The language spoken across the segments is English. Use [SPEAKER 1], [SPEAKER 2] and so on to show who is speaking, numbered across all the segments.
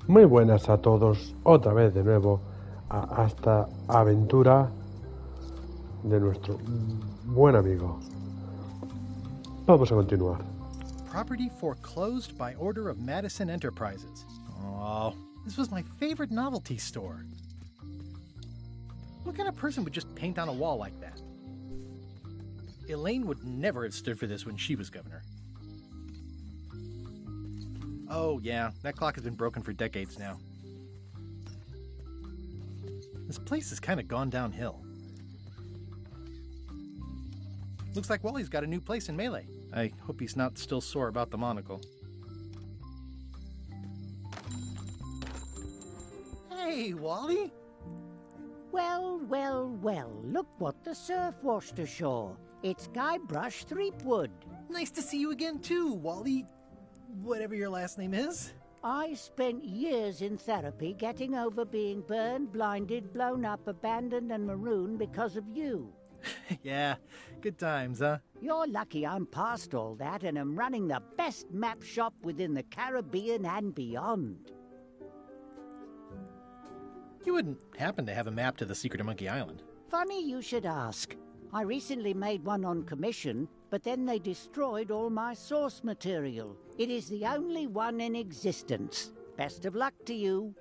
[SPEAKER 1] Muy buenas a todos, otra vez de nuevo a esta aventura de nuestro buen amigo. Vamos a continuar.
[SPEAKER 2] Property foreclosed by order of Madison Enterprises. Oh, this was my favorite novelty store. What kind of person would just paint on a wall like that? Elaine would never have stood for this when she was governor. Oh, yeah, that clock has been broken for decades now. This place has kind of gone downhill. Looks like Wally's got a new place in Melee. I hope he's not still sore about the monocle. Hey, Wally!
[SPEAKER 3] Well, well, well, look what the surf washed ashore. It's Guybrush Threepwood.
[SPEAKER 2] Nice to see you again too, Wally. Whatever your last name is.
[SPEAKER 3] I spent years in therapy getting over being burned, blinded, blown up, abandoned, and marooned because of you.
[SPEAKER 2] Yeah, good times, huh?
[SPEAKER 3] You're lucky I'm past all that and am running the best map shop within the Caribbean and beyond.
[SPEAKER 2] You wouldn't happen to have a map to the secret of Monkey Island.
[SPEAKER 3] Funny you should ask. I recently made one on commission, but then they destroyed all my source material. It is the only one in existence. Best of luck to you.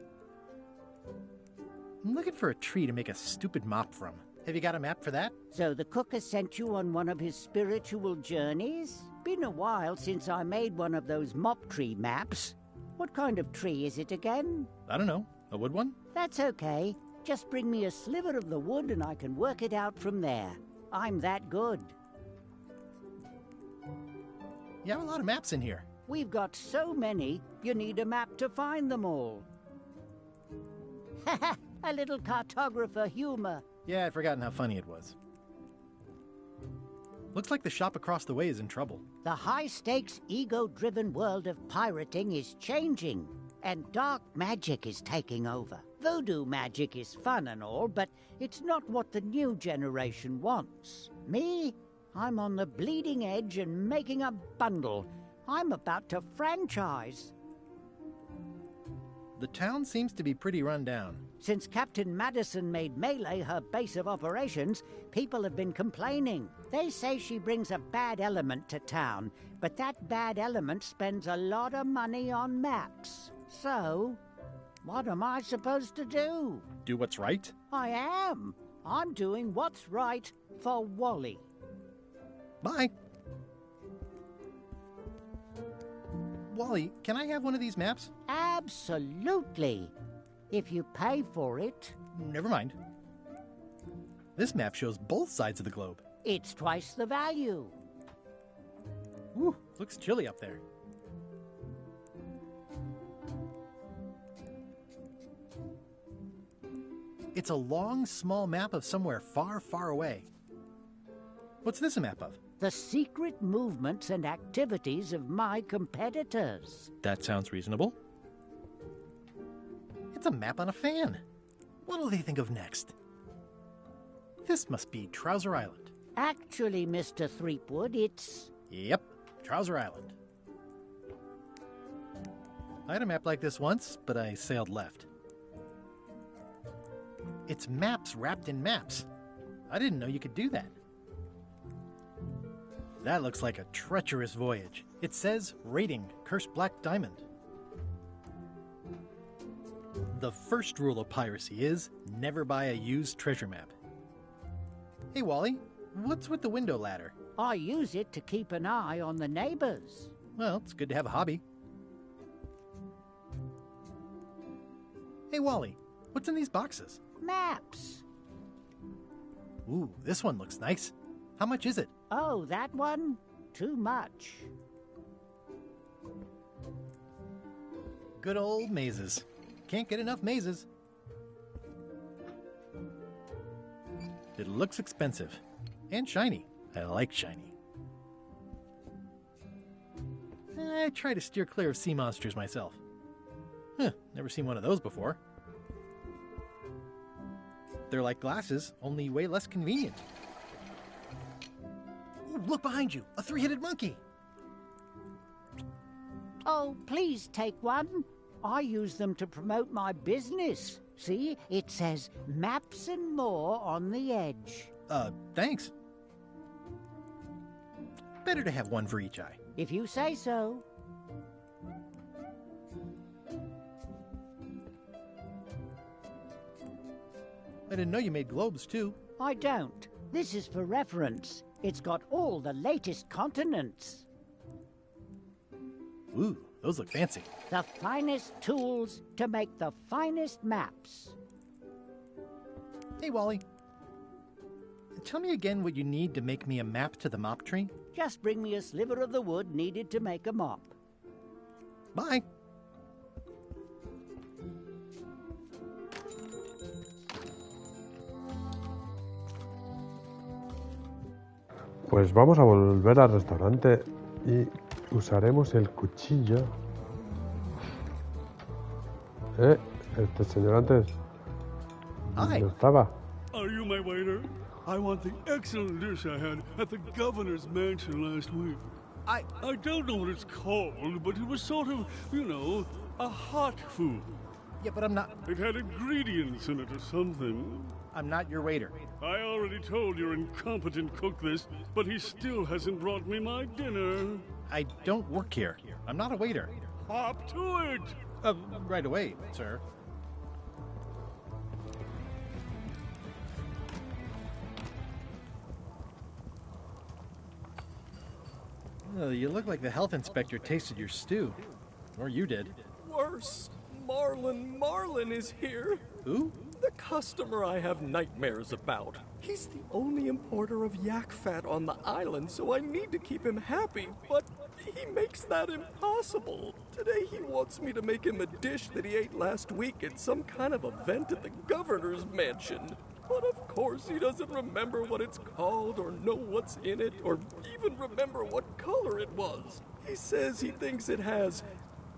[SPEAKER 2] I'm looking for a tree to make a stupid mop from. Have you got a map for that?
[SPEAKER 3] So the cook has sent you on one of his spiritual journeys? Been a while since I made one of those mop tree maps. What kind of tree is it again?
[SPEAKER 2] I don't know. A wood one?
[SPEAKER 3] That's okay. Just bring me a sliver of the wood and I can work it out from there. I'm that good.
[SPEAKER 2] You have a lot of maps in here.
[SPEAKER 3] We've got so many, you need a map to find them all. Haha, a little cartographer humor.
[SPEAKER 2] Yeah, I'd forgotten how funny it was. Looks like the shop across the way is in trouble.
[SPEAKER 3] The high-stakes, ego-driven world of pirating is changing, and dark magic is taking over. Voodoo magic is fun and all, but it's not what the new generation wants. Me? I'm on the bleeding edge and making a bundle. I'm about to franchise.
[SPEAKER 2] The town seems to be pretty run down.
[SPEAKER 3] Since Captain Madison made Melee her base of operations, people have been complaining. They say she brings a bad element to town, but that bad element spends a lot of money on maps. So, what am I supposed to do?
[SPEAKER 2] Do what's right?
[SPEAKER 3] I am. I'm doing what's right for Wally.
[SPEAKER 2] Bye. Wally, can I have one of these maps?
[SPEAKER 3] Absolutely. If you pay for it.
[SPEAKER 2] Never mind. This map shows both sides of the globe.
[SPEAKER 3] It's twice the value.
[SPEAKER 2] Whew, looks chilly up there. It's a long, small map of somewhere far, far away. What's this a map of?
[SPEAKER 3] The secret movements and activities of my competitors.
[SPEAKER 2] That sounds reasonable. It's a map on a fan. What'll they think of next? This must be Trouser Island.
[SPEAKER 3] Actually, Mr. Threepwood, it's...
[SPEAKER 2] Yep, Trouser Island. I had a map like this once, but I sailed left. It's maps wrapped in maps. I didn't know you could do that. That looks like a treacherous voyage. It says, rating, Cursed Black Diamond. The first rule of piracy is, never buy a used treasure map. Hey, Wally, what's with the window ladder?
[SPEAKER 3] I use it to keep an eye on the neighbors.
[SPEAKER 2] Well, it's good to have a hobby. Hey, Wally, what's in these boxes?
[SPEAKER 3] Maps.
[SPEAKER 2] Ooh, this one looks nice. How much is it?
[SPEAKER 3] Oh, that one? Too much.
[SPEAKER 2] Good old mazes. Can't get enough mazes. It looks expensive. And shiny. I like shiny. I try to steer clear of sea monsters myself. Never seen one of those before. They're like glasses, only way less convenient. Ooh, look behind you! A three-headed monkey!
[SPEAKER 3] Oh, please take one. I use them to promote my business. See, it says Maps and More on the edge.
[SPEAKER 2] Thanks. Better to have one for each eye.
[SPEAKER 3] If you say so.
[SPEAKER 2] I didn't know you made globes, too.
[SPEAKER 3] I don't. This is for reference. It's got all the latest continents.
[SPEAKER 2] Ooh, those look fancy.
[SPEAKER 3] The finest tools to make the finest maps.
[SPEAKER 2] Hey, Wally. Tell me again what you need to make me a map to the mop tree.
[SPEAKER 3] Just bring me a sliver of the wood needed to make a mop.
[SPEAKER 2] Bye.
[SPEAKER 1] Pues vamos a volver al restaurante y usaremos el cuchillo. Este señor antes
[SPEAKER 2] Hi.
[SPEAKER 1] no estaba.
[SPEAKER 4] Are you my waiter? I want the excellent dish I had at the governor's mansion last week. I don't know what it's called, but it was sort of, a hot food.
[SPEAKER 2] Yeah, but I'm not...
[SPEAKER 4] It had ingredients in it or something.
[SPEAKER 2] I'm not your waiter.
[SPEAKER 4] I already told your incompetent cook this, but he still hasn't brought me my dinner.
[SPEAKER 2] I don't work here. I'm not a waiter.
[SPEAKER 4] Hop to it!
[SPEAKER 2] Right away, sir. You look like the health inspector tasted your stew. Or you did.
[SPEAKER 5] Worse. Marlin is here.
[SPEAKER 2] Who?
[SPEAKER 5] The customer I have nightmares about. He's the only importer of yak fat on the island, so I need to keep him happy, but he makes that impossible. Today he wants me to make him a dish that he ate last week at some kind of event at the governor's mansion. But of course he doesn't remember what it's called or know what's in it or even remember what color it was. He says he thinks it has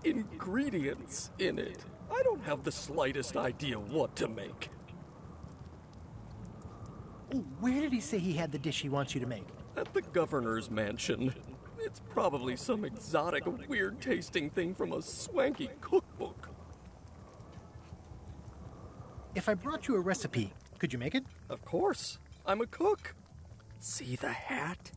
[SPEAKER 5] ingredients in it. I don't have the slightest idea what to make.
[SPEAKER 2] Where did he say he had the dish he wants you to make?
[SPEAKER 5] At the governor's mansion. It's probably some exotic, weird-tasting thing from a swanky cookbook.
[SPEAKER 2] If I brought you a recipe, could you make it?
[SPEAKER 5] Of course. I'm a cook. See the hat?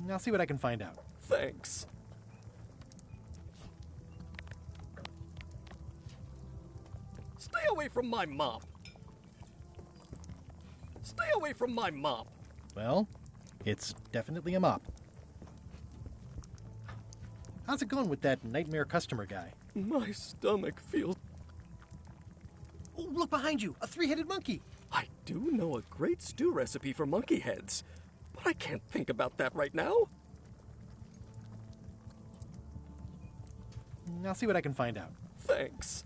[SPEAKER 2] I'll see what I can find out.
[SPEAKER 5] Thanks. Stay away from my mop. Stay away from my mop.
[SPEAKER 2] Well, it's definitely a mop. How's it going with that nightmare customer guy?
[SPEAKER 5] My stomach feels...
[SPEAKER 2] Oh, look behind you! A three-headed monkey!
[SPEAKER 5] I do know a great stew recipe for monkey heads, but I can't think about that right now.
[SPEAKER 2] I'll see what I can find out.
[SPEAKER 5] Thanks.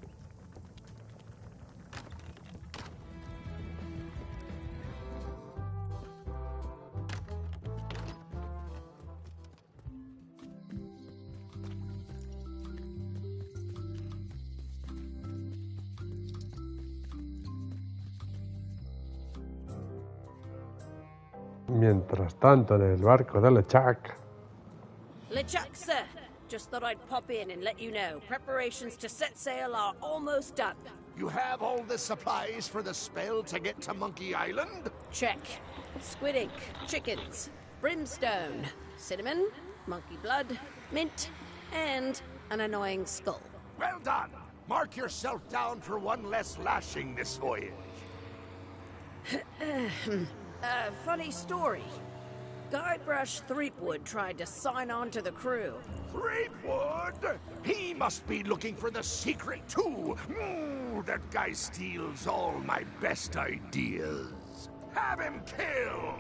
[SPEAKER 1] Mientras tanto, en el barco de LeChuck.
[SPEAKER 6] LeChuck, sir. Just thought I'd pop in and let you know. Preparations to set sail are almost done.
[SPEAKER 7] You have all the supplies for the spell to get to Monkey Island?
[SPEAKER 6] Check. Squid ink, chickens, brimstone, cinnamon, monkey blood, mint, and an annoying skull.
[SPEAKER 7] Well done! Mark yourself down for one less lashing this voyage.
[SPEAKER 6] Funny story. Guybrush Threepwood tried to sign on to the crew.
[SPEAKER 7] Threepwood? He must be looking for the secret, too. That guy steals all my best ideas. Have him killed!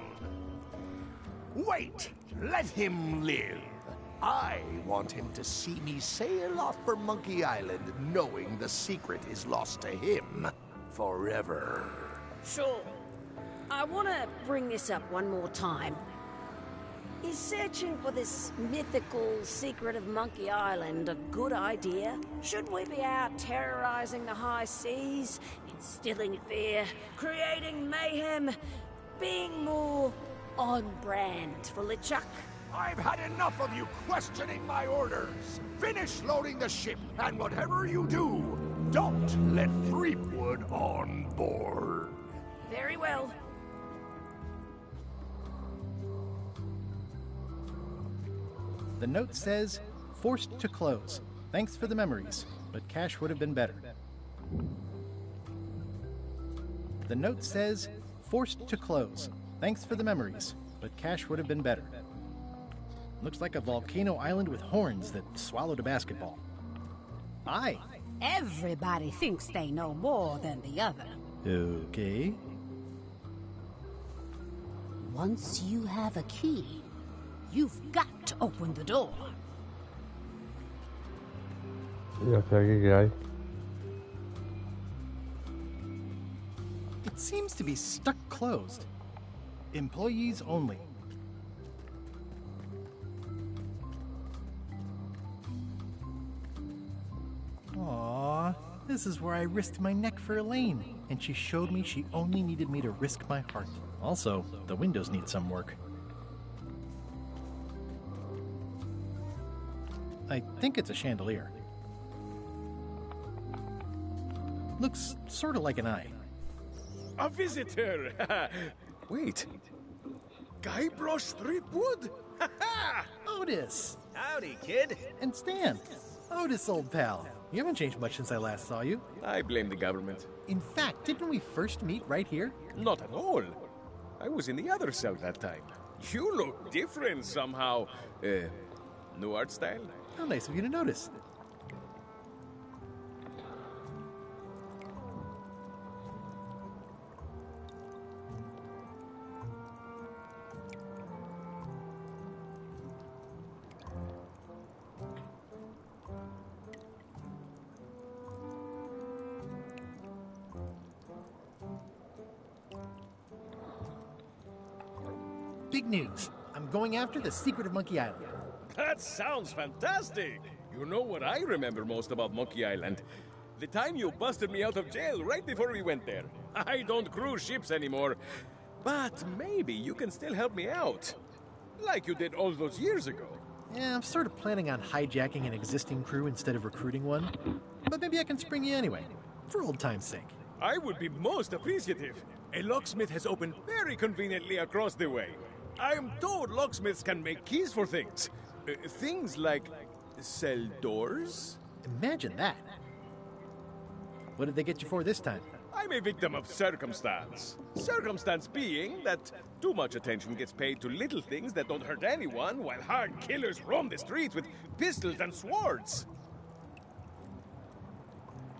[SPEAKER 7] Wait, let him live. I want him to see me sail off for Monkey Island knowing the secret is lost to him forever.
[SPEAKER 6] Sure. I want to bring this up one more time. Is searching for this mythical secret of Monkey Island a good idea? Should we be out terrorizing the high seas, instilling fear, creating mayhem, being more on brand for LeChuck?
[SPEAKER 7] I've had enough of you questioning my orders. Finish loading the ship, and whatever you do, don't let Threepwood on board.
[SPEAKER 6] Very well.
[SPEAKER 2] The note says, forced to close. Thanks for the memories, but cash would have been better. The note says, forced to close. Thanks for the memories, but cash would have been better. Looks like a volcano island with horns that swallowed a basketball. Aye.
[SPEAKER 8] Everybody thinks they know more than the other.
[SPEAKER 2] Okay.
[SPEAKER 8] Once you have a key, you've got to open the door.
[SPEAKER 1] ¿Y hacia aquí qué hay?
[SPEAKER 2] It seems to be stuck closed. Employees only. Aww, this is where I risked my neck for Elaine, and she showed me she only needed me to risk my heart. Also, the windows need some work. I think it's a chandelier. Looks sort of like an eye.
[SPEAKER 9] A visitor! Wait. Guybrush Threepwood?
[SPEAKER 2] Otis!
[SPEAKER 9] Howdy, kid.
[SPEAKER 2] And Stan! Otis, old pal. You haven't changed much since I last saw you.
[SPEAKER 9] I blame the government.
[SPEAKER 2] In fact, didn't we first meet right here?
[SPEAKER 9] Not at all. I was in the other cell that time. You look different somehow. New art style?
[SPEAKER 2] How nice of you to notice. Big news. I'm going after the secret of Monkey Island.
[SPEAKER 9] That sounds fantastic! You know what I remember most about Monkey Island? The time you busted me out of jail right before we went there. I don't cruise ships anymore. But maybe you can still help me out. Like you did all those years ago.
[SPEAKER 2] Yeah, I'm sort of planning on hijacking an existing crew instead of recruiting one. But maybe I can spring you anyway, for old time's sake.
[SPEAKER 9] I would be most appreciative. A locksmith has opened very conveniently across the way. I am told locksmiths can make keys for things. Things like cell doors?
[SPEAKER 2] Imagine that. What did they get you for this time?
[SPEAKER 9] I'm a victim of circumstance. Circumstance being that too much attention gets paid to little things that don't hurt anyone, while hard killers roam the streets with pistols and swords.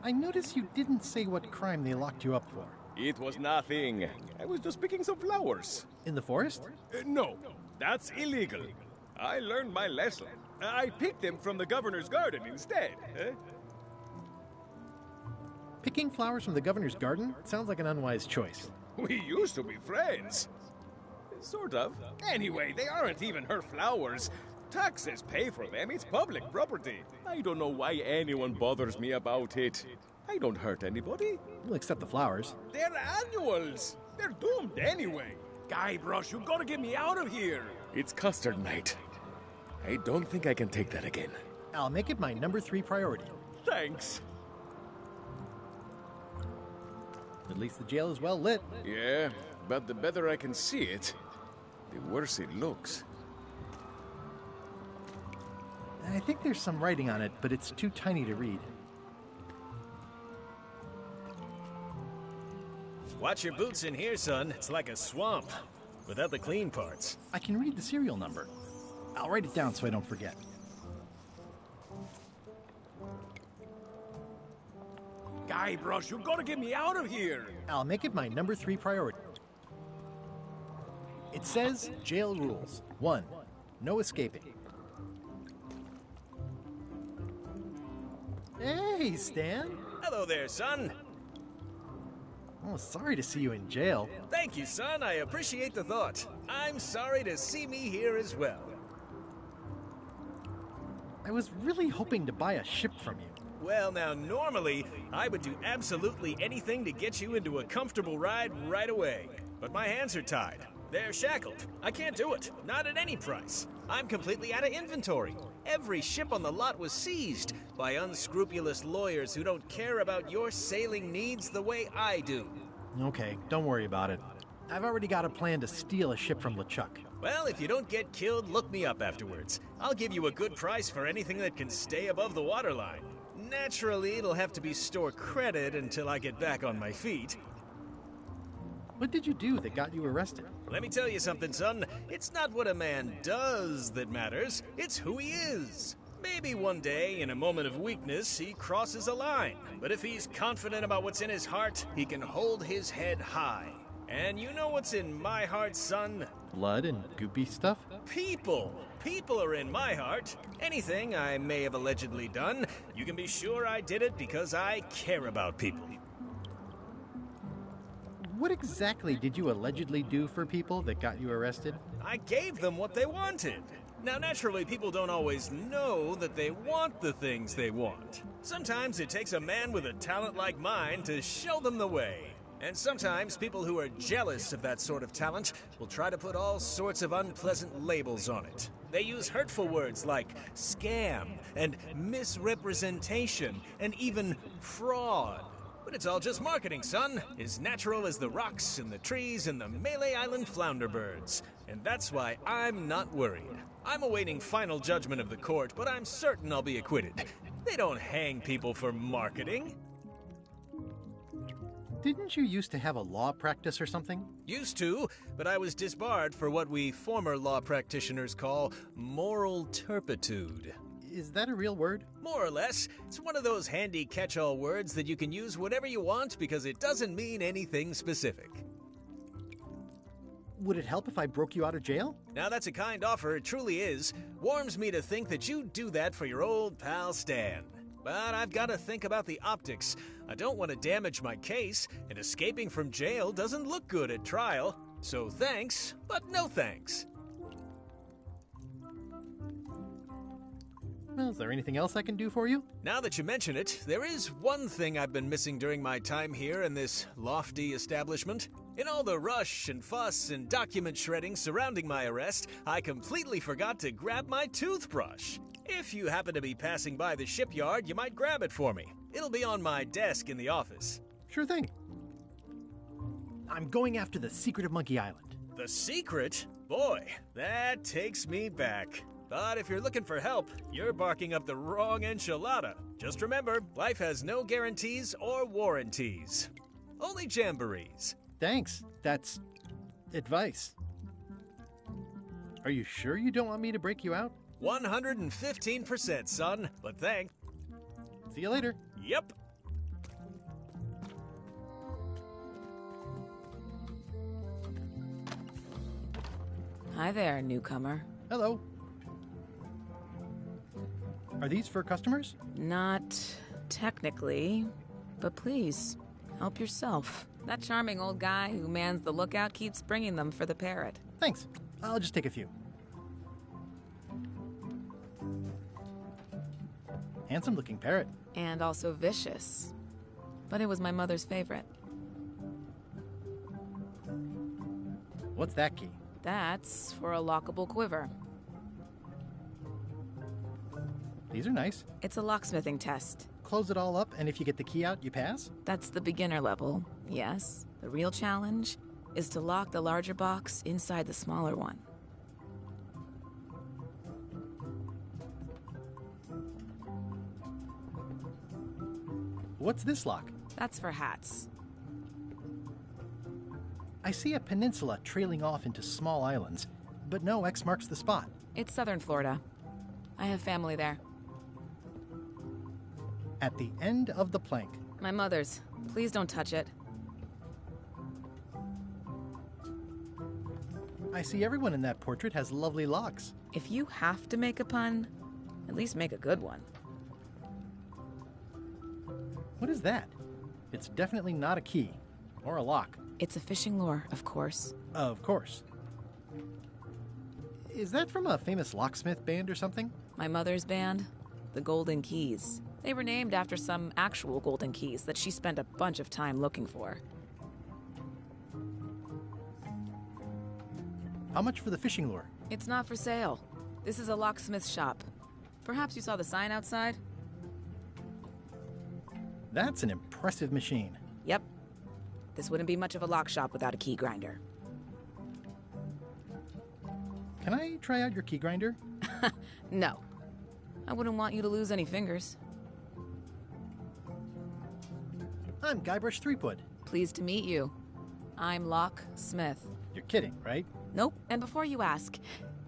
[SPEAKER 2] I noticed you didn't say what crime they locked you up for.
[SPEAKER 9] It was nothing. I was just picking some flowers.
[SPEAKER 2] In the forest?
[SPEAKER 9] No, that's illegal. I learned my lesson. I picked them from the governor's garden instead.
[SPEAKER 2] Picking flowers from the governor's garden sounds like an unwise choice.
[SPEAKER 9] We used to be friends. Sort of. Anyway, they aren't even her flowers. Taxes pay for them. It's public property. I don't know why anyone bothers me about it. I don't hurt anybody.
[SPEAKER 2] We'll accept the flowers.
[SPEAKER 9] They're annuals. They're doomed anyway. Guybrush, you gotta get me out of here. It's custard night. I don't think I can take that again.
[SPEAKER 2] I'll make it my number 3 priority.
[SPEAKER 9] Thanks.
[SPEAKER 2] At least the jail is well lit.
[SPEAKER 9] Yeah, but the better I can see it, the worse it looks.
[SPEAKER 2] I think there's some writing on it, but it's too tiny to read.
[SPEAKER 10] Watch your boots in here, son. It's like a swamp, without the clean parts.
[SPEAKER 2] I can read the serial number. I'll write it down so I don't forget.
[SPEAKER 9] Guybrush, you gotta get me out of here!
[SPEAKER 2] I'll make it my number 3 priority. It says jail rules. 1. No escaping. Hey, Stan.
[SPEAKER 10] Hello there, son.
[SPEAKER 2] Oh, sorry to see you in jail.
[SPEAKER 10] Thank you, son. I appreciate the thought. I'm sorry to see me here as well.
[SPEAKER 2] I was really hoping to buy a ship from you.
[SPEAKER 10] Well, now, normally, I would do absolutely anything to get you into a comfortable ride right away. But my hands are tied. They're shackled. I can't do it. Not at any price. I'm completely out of inventory. Every ship on the lot was seized by unscrupulous lawyers who don't care about your sailing needs the way I do.
[SPEAKER 2] Okay, don't worry about it. I've already got a plan to steal a ship from LeChuck.
[SPEAKER 10] Well, if you don't get killed, look me up afterwards. I'll give you a good price for anything that can stay above the waterline. Naturally, it'll have to be store credit until I get back on my feet.
[SPEAKER 2] What did you do that got you arrested?
[SPEAKER 10] Let me tell you something, son. It's not what a man does that matters, it's who he is. Maybe one day, in a moment of weakness, he crosses a line. But if he's confident about what's in his heart, he can hold his head high. And you know what's in my heart, son?
[SPEAKER 2] Blood and goopy stuff?
[SPEAKER 10] People! People are in my heart. Anything I may have allegedly done, you can be sure I did it because I care about people.
[SPEAKER 2] What exactly did you allegedly do for people that got you arrested?
[SPEAKER 10] I gave them what they wanted. Now, naturally, people don't always know that they want the things they want. Sometimes it takes a man with a talent like mine to show them the way. And sometimes people who are jealous of that sort of talent will try to put all sorts of unpleasant labels on it. They use hurtful words like scam and misrepresentation and even fraud. But it's all just marketing, son. As natural as the rocks and the trees and the Malay Island flounder birds. And that's why I'm not worried. I'm awaiting final judgment of the court, but I'm certain I'll be acquitted. They don't hang people for marketing.
[SPEAKER 2] Didn't you used to have a law practice or something?
[SPEAKER 10] Used to, but I was disbarred for what we former law practitioners call moral turpitude.
[SPEAKER 2] Is that a real word?
[SPEAKER 10] More or less. It's one of those handy catch-all words that you can use whenever you want because it doesn't mean anything specific.
[SPEAKER 2] Would it help if I broke you out of jail?
[SPEAKER 10] Now that's a kind offer, it truly is. Warms me to think that you'd do that for your old pal Stan. But I've got to think about the optics. I don't want to damage my case, and escaping from jail doesn't look good at trial. So thanks, but no thanks.
[SPEAKER 2] Well, is there anything else I can do for you?
[SPEAKER 10] Now that you mention it, there is one thing I've been missing during my time here in this lofty establishment. In all the rush and fuss and document shredding surrounding my arrest, I completely forgot to grab my toothbrush. If you happen to be passing by the shipyard, you might grab it for me. It'll be on my desk in the office.
[SPEAKER 2] Sure thing. I'm going after the secret of Monkey Island.
[SPEAKER 10] The secret? Boy, that takes me back. But if you're looking for help, you're barking up the wrong enchilada. Just remember, life has no guarantees or warranties. Only jamborees.
[SPEAKER 2] Thanks. That's advice. Are you sure you don't want me to break you out?
[SPEAKER 10] 115%, son. But thanks.
[SPEAKER 2] See you later.
[SPEAKER 10] Yep.
[SPEAKER 11] Hi there, newcomer.
[SPEAKER 2] Hello. Are these for customers?
[SPEAKER 11] Not technically, but please, help yourself. That charming old guy who mans the lookout keeps bringing them for the parrot.
[SPEAKER 2] Thanks. I'll just take a few. Handsome-looking parrot.
[SPEAKER 11] And also vicious. But it was my mother's favorite.
[SPEAKER 2] What's that key?
[SPEAKER 11] That's for a lockable quiver.
[SPEAKER 2] These are nice.
[SPEAKER 11] It's a locksmithing test.
[SPEAKER 2] Close it all up, and if you get the key out, you pass?
[SPEAKER 11] That's the beginner level, yes. The real challenge is to lock the larger box inside the smaller one.
[SPEAKER 2] What's this lock?
[SPEAKER 11] That's for hats.
[SPEAKER 2] I see a peninsula trailing off into small islands, but no X marks the spot.
[SPEAKER 11] It's southern Florida. I have family there.
[SPEAKER 2] At the end of the plank.
[SPEAKER 11] My mother's. Please don't touch it.
[SPEAKER 2] I see everyone in that portrait has lovely locks.
[SPEAKER 11] If you have to make a pun, at least make a good one.
[SPEAKER 2] What is that? It's definitely not a key. Or a lock.
[SPEAKER 11] It's a fishing lure, of course.
[SPEAKER 2] Of course. Is that from a famous locksmith band or something?
[SPEAKER 11] My mother's band, the Golden Keys. They were named after some actual golden keys that she spent a bunch of time looking for.
[SPEAKER 2] How much for the fishing lure?
[SPEAKER 11] It's not for sale. This is a locksmith shop. Perhaps you saw the sign outside?
[SPEAKER 2] That's an impressive machine.
[SPEAKER 11] Yep. This wouldn't be much of a lock shop without a key grinder.
[SPEAKER 2] Can I try out your key grinder?
[SPEAKER 11] No. I wouldn't want you to lose any fingers.
[SPEAKER 2] I'm Guybrush Threepwood.
[SPEAKER 11] Pleased to meet you. I'm Locksmith.
[SPEAKER 2] You're kidding, right?
[SPEAKER 11] Nope. And before you ask,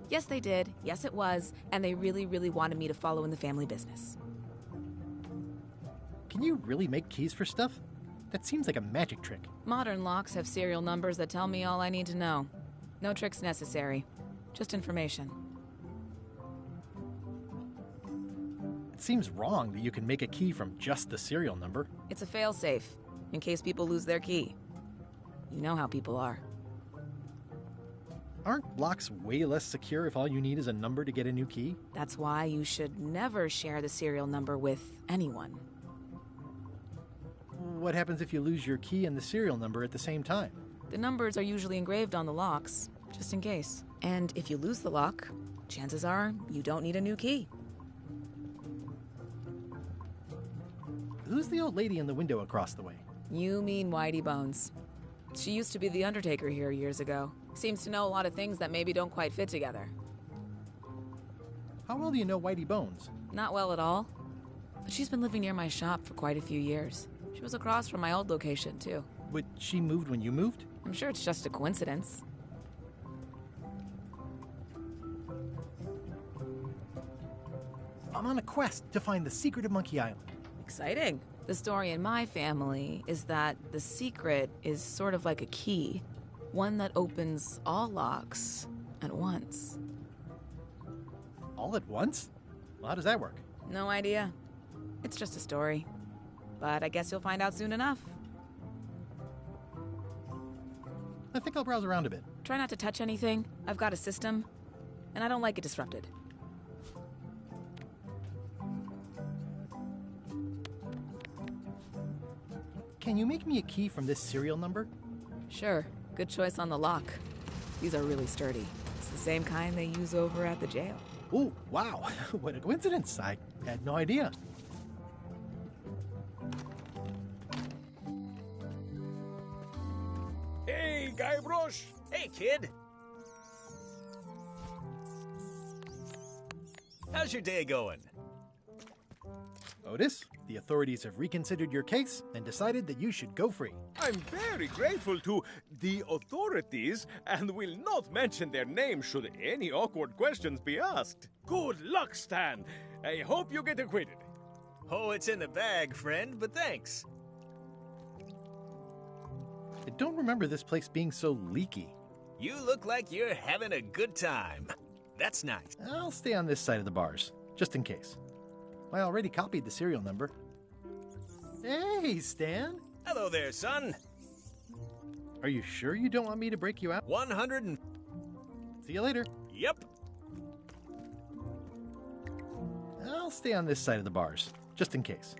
[SPEAKER 11] yes, they did. Yes, it was. And they really, really wanted me to follow in the family business.
[SPEAKER 2] Can you really make keys for stuff? That seems like a magic trick.
[SPEAKER 11] Modern locks have serial numbers that tell me all I need to know. No tricks necessary. Just information.
[SPEAKER 2] It seems wrong that you can make a key from just the serial number.
[SPEAKER 11] It's a failsafe, in case people lose their key. You know how people are.
[SPEAKER 2] Aren't locks way less secure if all you need is a number to get a new key?
[SPEAKER 11] That's why you should never share the serial number with anyone.
[SPEAKER 2] What happens if you lose your key and the serial number at the same time?
[SPEAKER 11] The numbers are usually engraved on the locks, just in case. And if you lose the lock, chances are you don't need a new key.
[SPEAKER 2] Who's the old lady in the window across the way?
[SPEAKER 11] You mean Whitey Bones. She used to be the Undertaker here years ago. Seems to know a lot of things that maybe don't quite fit together.
[SPEAKER 2] How well do you know Whitey Bones?
[SPEAKER 11] Not well at all. But she's been living near my shop for quite a few years. She was across from my old location, too.
[SPEAKER 2] But she moved when you moved?
[SPEAKER 11] I'm sure it's just a coincidence.
[SPEAKER 2] I'm on a quest to find the secret of Monkey Island.
[SPEAKER 11] Exciting. The story in my family is that the secret is sort of like a key. One that opens all locks at once.
[SPEAKER 2] All at once? Well, how does that work?
[SPEAKER 11] No idea. It's just a story. But I guess you'll find out soon enough.
[SPEAKER 2] I think I'll browse around a bit.
[SPEAKER 11] Try not to touch anything. I've got a system, and I don't like it disrupted.
[SPEAKER 2] Can you make me a key from this serial number?
[SPEAKER 11] Sure. Good choice on the lock. These are really sturdy. It's the same kind they use over at the jail.
[SPEAKER 2] Ooh, wow. What a coincidence. I had no idea.
[SPEAKER 9] Hey, Guybrush!
[SPEAKER 10] Hey, kid! How's your day going?
[SPEAKER 2] Otis, the authorities have reconsidered your case and decided that you should go free.
[SPEAKER 9] I'm very grateful to the authorities and will not mention their name should any awkward questions be asked. Good luck, Stan. I hope you get acquitted.
[SPEAKER 10] Oh, it's in the bag, friend, but thanks.
[SPEAKER 2] I don't remember this place being so leaky.
[SPEAKER 10] You look like you're having a good time. That's nice.
[SPEAKER 2] I'll stay on this side of the bars, just in case. I already copied the serial number. Hey, Stan.
[SPEAKER 10] Hello there, son.
[SPEAKER 2] Are you sure you don't want me to break you out?
[SPEAKER 10] 100 and...
[SPEAKER 2] See you later.
[SPEAKER 10] Yep.
[SPEAKER 2] I'll stay on this side of the bars, just in case.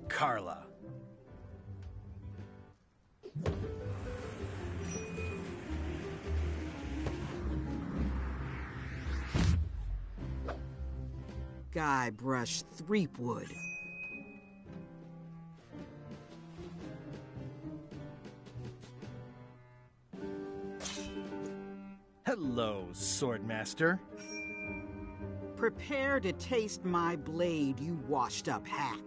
[SPEAKER 2] Carla.
[SPEAKER 12] Guybrush Threepwood.
[SPEAKER 2] Hello, Swordmaster.
[SPEAKER 12] Prepare to taste my blade, you washed-up hack.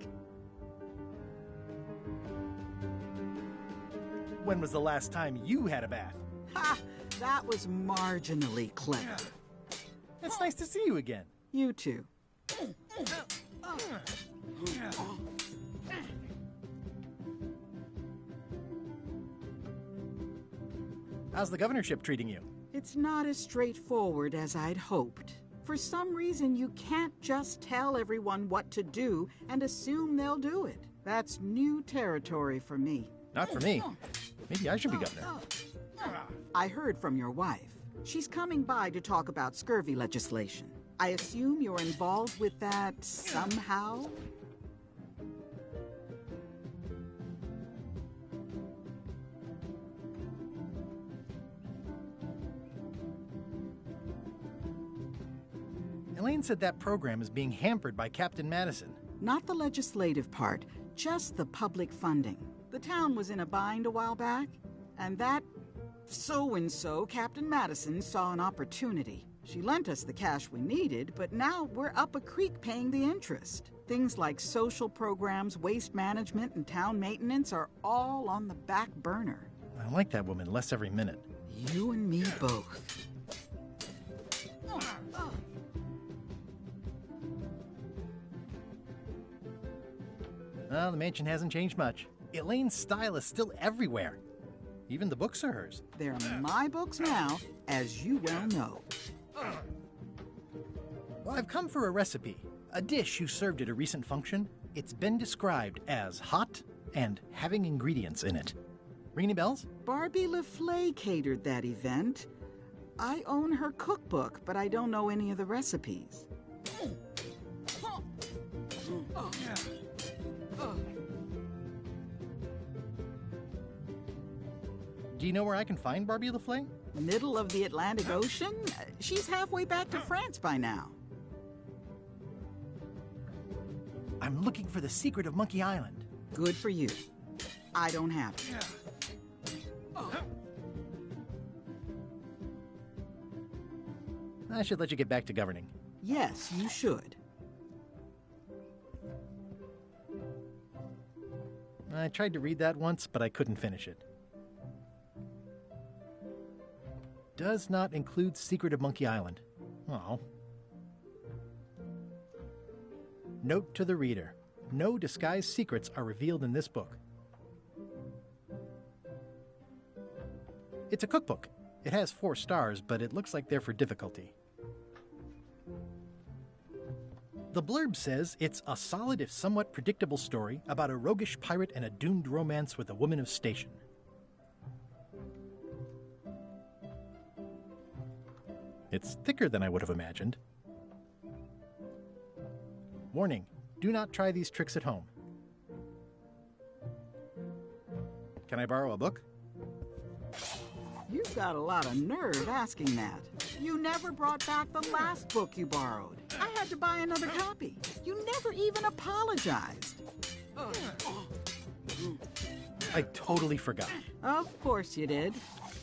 [SPEAKER 2] When was the last time you had a bath?
[SPEAKER 12] Ha! That was marginally clever.
[SPEAKER 2] It's nice to see you again.
[SPEAKER 12] You too.
[SPEAKER 2] How's the governorship treating you?
[SPEAKER 12] It's not as straightforward as I'd hoped. For some reason, you can't just tell everyone what to do and assume they'll do it. That's new territory for me.
[SPEAKER 2] Not for me. Maybe I should be governor.
[SPEAKER 12] I heard from your wife. She's coming by to talk about scurvy legislation. I assume you're involved with that somehow?
[SPEAKER 2] Elaine said that program is being hampered by Captain Madison.
[SPEAKER 12] Not the legislative part, just the public funding. The town was in a bind a while back, and that so-and-so, Captain Madison, saw an opportunity. She lent us the cash we needed, but now we're up a creek paying the interest. Things like social programs, waste management, and town maintenance are all on the back burner.
[SPEAKER 2] I like that woman less every minute.
[SPEAKER 12] You and me both.
[SPEAKER 2] Well, the mansion hasn't changed much. Elaine's style is still everywhere. Even the books are hers.
[SPEAKER 12] They're my books now, as you well know.
[SPEAKER 2] Well, I've come for a recipe. A dish you served at a recent function. It's been described as hot and having ingredients in it. Ring any bells?
[SPEAKER 12] Barbie LaFleur catered that event. I own her cookbook, but I don't know any of the recipes.
[SPEAKER 2] Do you know where I can find Barbie LaFleur?
[SPEAKER 12] Middle of the Atlantic Ocean? She's halfway back to France by now.
[SPEAKER 2] I'm looking for the secret of Monkey Island.
[SPEAKER 12] Good for you. I don't have it.
[SPEAKER 2] I should let you get back to governing.
[SPEAKER 12] Yes, you should.
[SPEAKER 2] I tried to read that once, but I couldn't finish it. Does not include Secret of Monkey Island. Oh. Note to the reader. No disguised secrets are revealed in this book. It's a cookbook. It has 4 stars, but it looks like they're for difficulty. The blurb says it's a solid if somewhat predictable story about a roguish pirate and a doomed romance with a woman of station. It's thicker than I would have imagined. Warning, do not try these tricks at home. Can I borrow a book?
[SPEAKER 12] You've got a lot of nerve asking that. You never brought back the last book you borrowed. I had to buy another copy. You never even apologized.
[SPEAKER 2] I totally forgot.
[SPEAKER 12] Of course you did.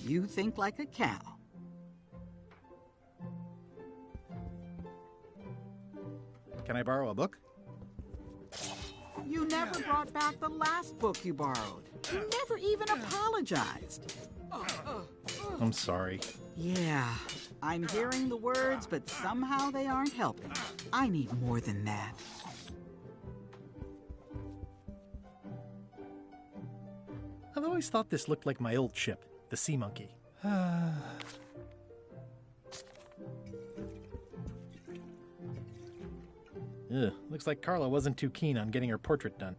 [SPEAKER 12] You think like a cow.
[SPEAKER 2] Can I borrow a book?
[SPEAKER 12] You never brought back the last book you borrowed. You never even apologized.
[SPEAKER 2] I'm sorry.
[SPEAKER 12] Yeah, I'm hearing the words, but somehow they aren't helping. I need more than that.
[SPEAKER 2] I've always thought this looked like my old ship, the Sea Monkey. Ugh, looks like Carla wasn't too keen on getting her portrait done.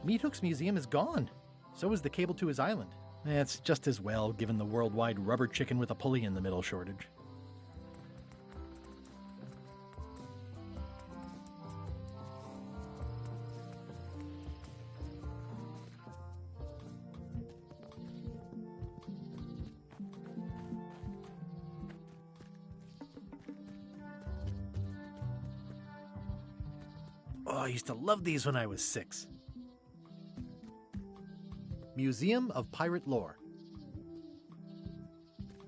[SPEAKER 2] Meat Hook's museum is gone. So is the cable to his island. It's just as well, given the worldwide rubber chicken with a pulley in the middle shortage. Oh, I used to love these when I was 6. Museum of Pirate Lore.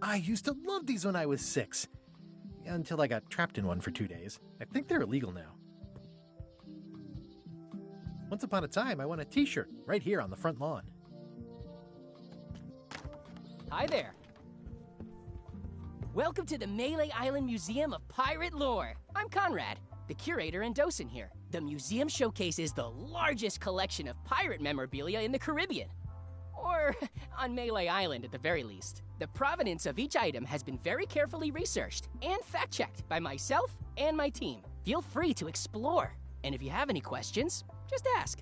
[SPEAKER 2] I used to love these when I was 6. Until I got trapped in one for 2 days. I think they're illegal now. Once upon a time, I won a t-shirt right here on the front lawn.
[SPEAKER 13] Hi there. Welcome to the Melee Island Museum of Pirate Lore. I'm Conrad, the curator and docent here. The museum showcases the largest collection of pirate memorabilia in the Caribbean. Or on Melee Island at the very least. The provenance of each item has been very carefully researched and fact-checked by myself and my team. Feel free to explore. And if you have any questions, just ask.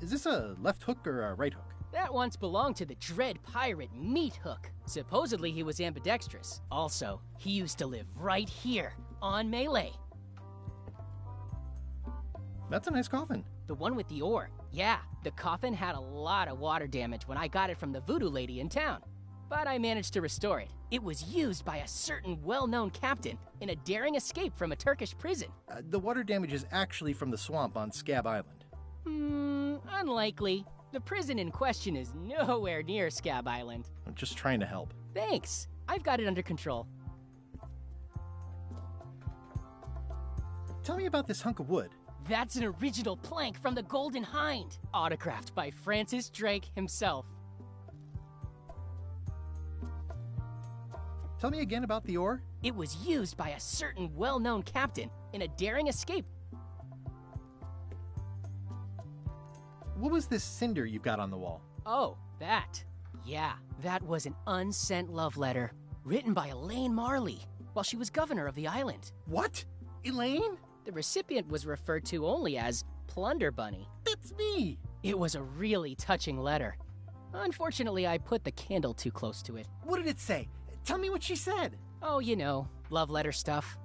[SPEAKER 2] Is this a left hook or a right hook?
[SPEAKER 13] That once belonged to the dread pirate Meat Hook. Supposedly he was ambidextrous. Also, he used to live right here, on Melee.
[SPEAKER 2] That's a nice coffin.
[SPEAKER 13] The one with the ore. Yeah, the coffin had a lot of water damage when I got it from the voodoo lady in town. But I managed to restore it. It was used by a certain well-known captain in a daring escape from a Turkish prison.
[SPEAKER 2] The water damage is actually from the swamp on Scab Island.
[SPEAKER 13] Unlikely. The prison in question is nowhere near Scab Island.
[SPEAKER 2] I'm just trying to help.
[SPEAKER 13] Thanks. I've got it under control.
[SPEAKER 2] Tell me about this hunk of wood.
[SPEAKER 13] That's an original plank from the Golden Hind, autographed by Francis Drake himself.
[SPEAKER 2] Tell me again about the ore.
[SPEAKER 13] It was used by a certain well-known captain in a daring escape.
[SPEAKER 2] What was this cinder you've got on the wall?
[SPEAKER 13] Oh, that. Yeah, that was an unsent love letter, written by Elaine Marley while she was governor of the island.
[SPEAKER 2] What? Elaine?
[SPEAKER 13] The recipient was referred to only as Plunder Bunny.
[SPEAKER 2] That's me!
[SPEAKER 13] It was a really touching letter. Unfortunately, I put the candle too close to it.
[SPEAKER 2] What did it say? Tell me what she said.
[SPEAKER 13] Oh, you know, love letter stuff.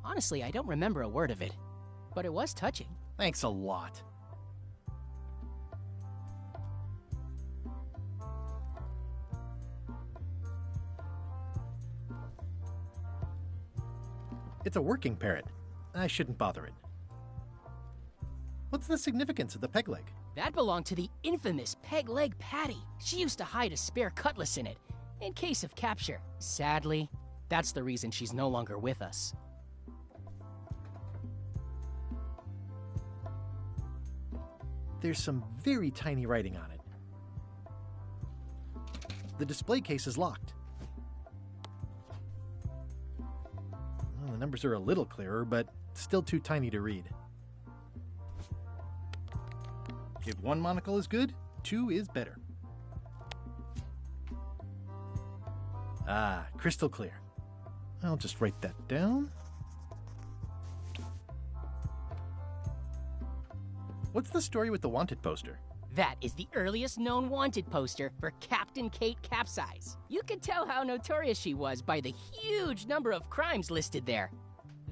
[SPEAKER 13] Honestly, I don't remember a word of it, but it was touching.
[SPEAKER 2] Thanks a lot. It's a working parrot. I shouldn't bother it. What's the significance of the peg leg?
[SPEAKER 13] That belonged to the infamous Peg Leg Patty. She used to hide a spare cutlass in it, in case of capture. Sadly, that's the reason she's no longer with us.
[SPEAKER 2] There's some very tiny writing on it. The display case is locked. Well, the numbers are a little clearer, but still too tiny to read. If one monocle is good, two is better. Ah, crystal clear. I'll just write that down. What's the story with the wanted poster?
[SPEAKER 13] That is the earliest known wanted poster for Captain Kate Capsize. You could tell how notorious she was by the huge number of crimes listed there.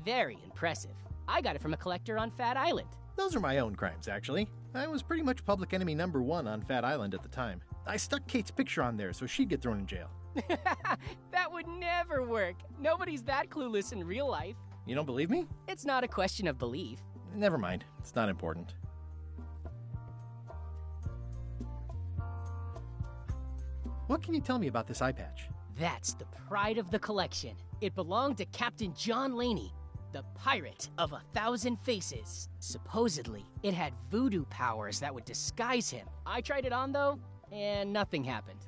[SPEAKER 13] Very impressive. I got it from a collector on Fat Island.
[SPEAKER 2] Those are my own crimes, actually. I was pretty much public enemy number 1 on Fat Island at the time. I stuck Kate's picture on there so she'd get thrown in jail.
[SPEAKER 13] That would never work. Nobody's that clueless in real life.
[SPEAKER 2] You don't believe me?
[SPEAKER 13] It's not a question of belief.
[SPEAKER 2] Never mind. It's not important. What can you tell me about this eye patch?
[SPEAKER 13] That's the pride of the collection. It belonged to Captain John Laney, the pirate of 1,000 faces. Supposedly, it had voodoo powers that would disguise him. I tried it on, though, and nothing happened.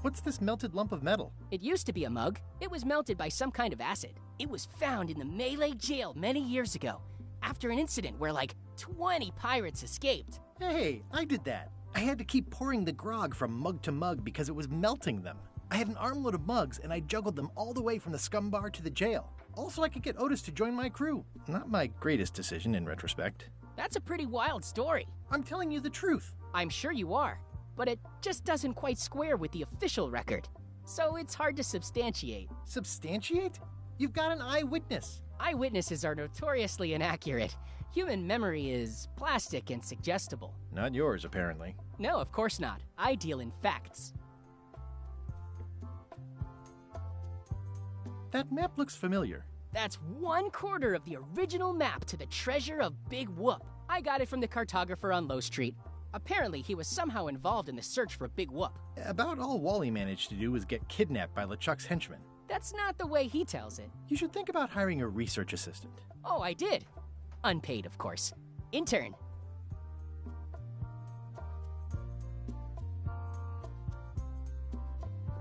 [SPEAKER 2] What's this melted lump of metal?
[SPEAKER 13] It used to be a mug. It was melted by some kind of acid. It was found in the Melee jail many years ago, after an incident where like 20 pirates escaped.
[SPEAKER 2] Hey, I did that. I had to keep pouring the grog from mug to mug because it was melting them. I had an armload of mugs and I juggled them all the way from the scum bar to the jail. Also, I could get Otis to join my crew. Not my greatest decision in retrospect.
[SPEAKER 13] That's a pretty wild story.
[SPEAKER 2] I'm telling you the truth.
[SPEAKER 13] I'm sure you are, but it just doesn't quite square with the official record. So it's hard to substantiate.
[SPEAKER 2] Substantiate? You've got an eyewitness.
[SPEAKER 13] Eyewitnesses are notoriously inaccurate. Human memory is plastic and suggestible.
[SPEAKER 2] Not yours, apparently.
[SPEAKER 13] No, of course not. I deal in facts.
[SPEAKER 2] That map looks familiar.
[SPEAKER 13] That's 1/4 of the original map to the treasure of Big Whoop. I got it from the cartographer on Low Street. Apparently, he was somehow involved in the search for Big Whoop.
[SPEAKER 2] About all Wally managed to do was get kidnapped by LeChuck's henchmen.
[SPEAKER 13] That's not the way he tells it.
[SPEAKER 2] You should think about hiring a research assistant.
[SPEAKER 13] Oh, I did. Unpaid, of course. Intern.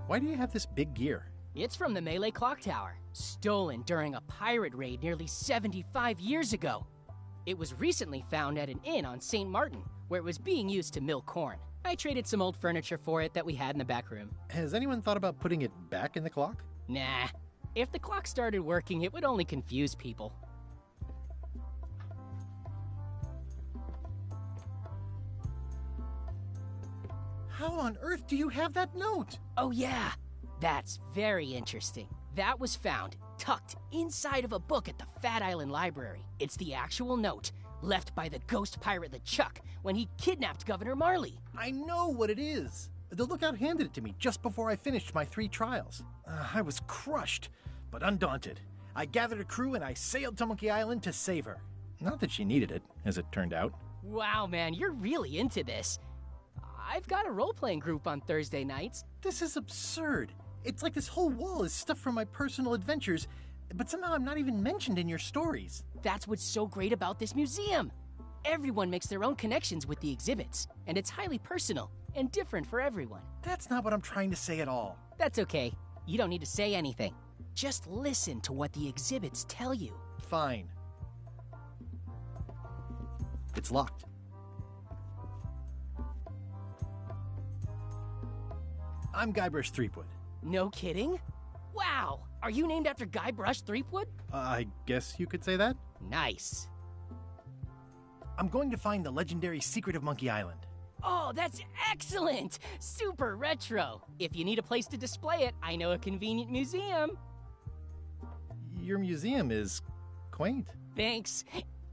[SPEAKER 2] Why do you have this big gear?
[SPEAKER 13] It's from the Melee Clock Tower, stolen during a pirate raid nearly 75 years ago. It was recently found at an inn on St. Martin, where it was being used to mill corn. I traded some old furniture for it that we had in the back room.
[SPEAKER 2] Has anyone thought about putting it back in the clock?
[SPEAKER 13] Nah. If the clock started working, it would only confuse people.
[SPEAKER 2] How on earth do you have that note?
[SPEAKER 13] Oh yeah, that's very interesting. That was found tucked inside of a book at the Fat Island Library. It's the actual note left by the ghost pirate LeChuck when he kidnapped Governor Marley.
[SPEAKER 2] I know what it is. The lookout handed it to me just before I finished my 3 trials. I was crushed, but undaunted. I gathered a crew and I sailed to Monkey Island to save her. Not that she needed it, as it turned out.
[SPEAKER 13] Wow, man, you're really into this. I've got a role-playing group on Thursday nights.
[SPEAKER 2] This is absurd. It's like this whole wall is stuff from my personal adventures, but somehow I'm not even mentioned in your stories.
[SPEAKER 13] That's what's so great about this museum. Everyone makes their own connections with the exhibits, and it's highly personal and different for everyone.
[SPEAKER 2] That's not what I'm trying to say at all.
[SPEAKER 13] That's okay. You don't need to say anything. Just listen to what the exhibits tell you.
[SPEAKER 2] Fine. It's locked. I'm Guybrush Threepwood.
[SPEAKER 13] No kidding? Wow! Are you named after Guybrush Threepwood?
[SPEAKER 2] I guess you could say that.
[SPEAKER 13] Nice.
[SPEAKER 2] I'm going to find the legendary secret of Monkey Island.
[SPEAKER 13] Oh, that's excellent! Super retro. If you need a place to display it, I know a convenient museum.
[SPEAKER 2] Your museum is quaint.
[SPEAKER 13] Thanks.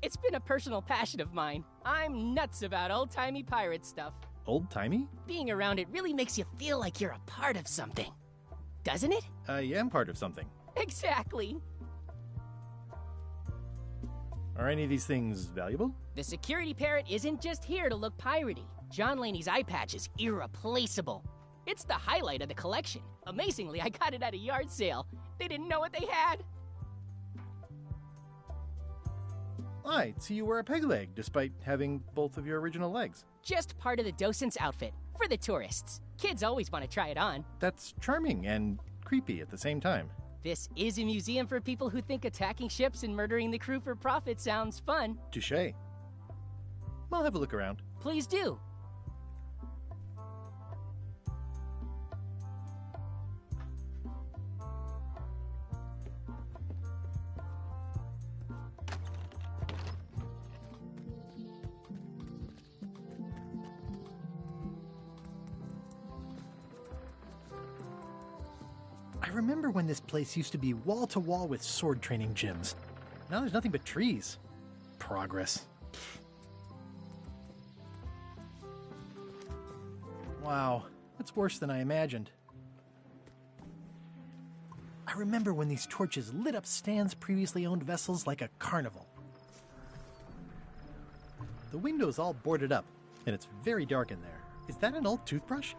[SPEAKER 13] It's been a personal passion of mine. I'm nuts about old-timey pirate stuff.
[SPEAKER 2] Old-timey?
[SPEAKER 13] Being around it really makes you feel like you're a part of something. Doesn't it?
[SPEAKER 2] I am part of something.
[SPEAKER 13] Exactly.
[SPEAKER 2] Are any of these things valuable?
[SPEAKER 13] The security parrot isn't just here to look piratey. John Laney's eye patch is irreplaceable. It's the highlight of the collection. Amazingly, I got it at a yard sale. They didn't know what they had.
[SPEAKER 2] Right, so you wear a peg leg, despite having both of your original legs.
[SPEAKER 13] Just part of the docent's outfit, for the tourists. Kids always want to try it on.
[SPEAKER 2] That's charming and creepy at the same time.
[SPEAKER 13] This is a museum for people who think attacking ships and murdering the crew for profit sounds fun.
[SPEAKER 2] Touché. I'll have a look around.
[SPEAKER 13] Please do.
[SPEAKER 2] I remember when this place used to be wall-to-wall with sword training gyms. Now there's nothing but trees. Progress. Wow, that's worse than I imagined. I remember when these torches lit up Stan's previously owned vessels like a carnival. The window's all boarded up, and it's very dark in there. Is that an old toothbrush?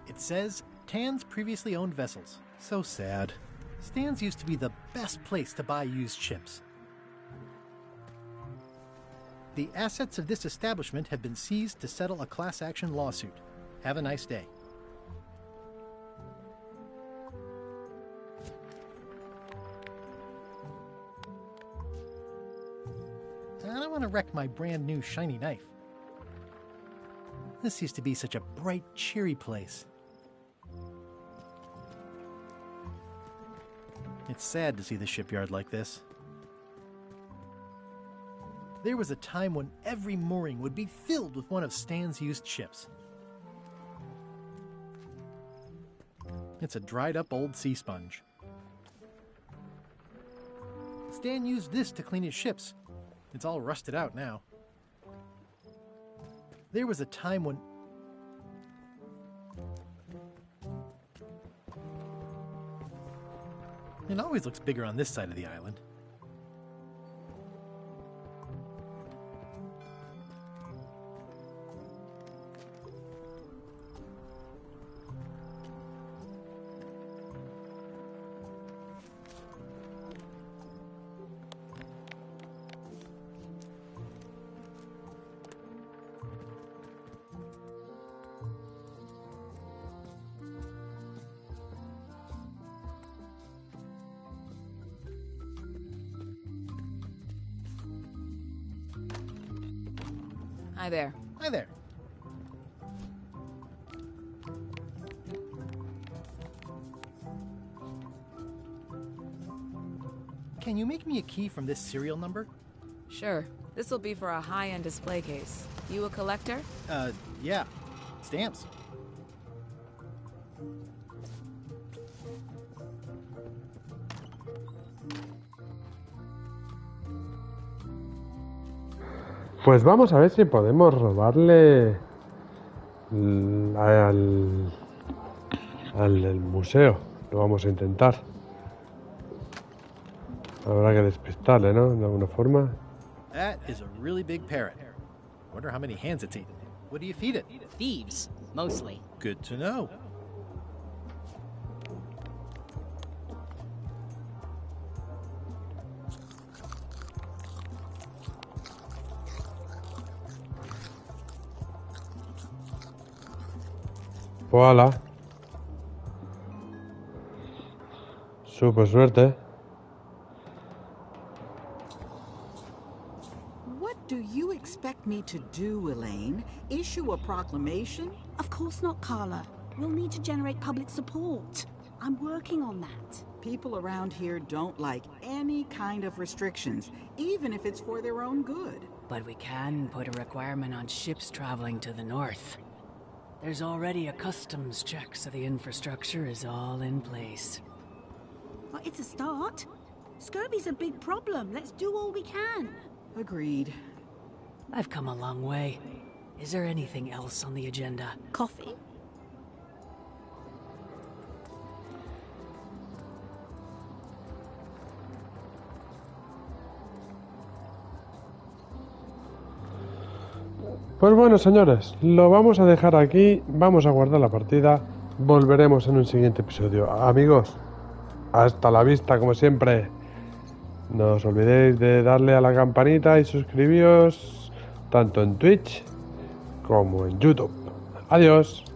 [SPEAKER 2] It says, Tan's previously owned vessels. So sad. Stan's used to be the best place to buy used ships. The assets of this establishment have been seized to settle a class action lawsuit. Have a nice day. I don't want to wreck my brand new shiny knife. This used to be such a bright, cheery place. It's sad to see the shipyard like this. There was a time when every mooring would be filled with one of Stan's used ships. It's a dried-up old sea sponge. Stan used this to clean his ships. It's all rusted out now. There was a time when... It always looks bigger on this side of the island.
[SPEAKER 11] Hi there.
[SPEAKER 2] Hi there. Can you make me a key from this serial number?
[SPEAKER 11] Sure. This'll be for a high-end display case. You a collector?
[SPEAKER 2] Yeah. Stamps.
[SPEAKER 1] Pues vamos a ver si podemos robarle al museo. Lo vamos a intentar. Habrá que despistarle, ¿no? De alguna forma.
[SPEAKER 2] That is a really big parrot. Wonder how many hands it's eaten. What do you feed it?
[SPEAKER 13] Thieves, mostly.
[SPEAKER 2] Good to know.
[SPEAKER 1] Voilà. Super suerte.
[SPEAKER 12] What do you expect me to do, Elaine? Issue a proclamation?
[SPEAKER 8] Of course not, Carla. We'll need to generate public support. I'm working on that.
[SPEAKER 12] People around here don't like any kind of restrictions, even if it's for their own good.
[SPEAKER 14] But we can put a requirement on ships traveling to the north. There's already a customs check, so the infrastructure is all in place.
[SPEAKER 8] Well, it's a start. Scurvy's a big problem. Let's do all we can.
[SPEAKER 12] Agreed.
[SPEAKER 14] I've come a long way. Is there anything else on the agenda?
[SPEAKER 8] Coffee?
[SPEAKER 1] Pues bueno, señores, lo vamos a dejar aquí, vamos a guardar la partida, volveremos en un siguiente episodio. Amigos, hasta la vista como siempre. No os olvidéis de darle a la campanita y suscribiros tanto en Twitch como en YouTube. Adiós.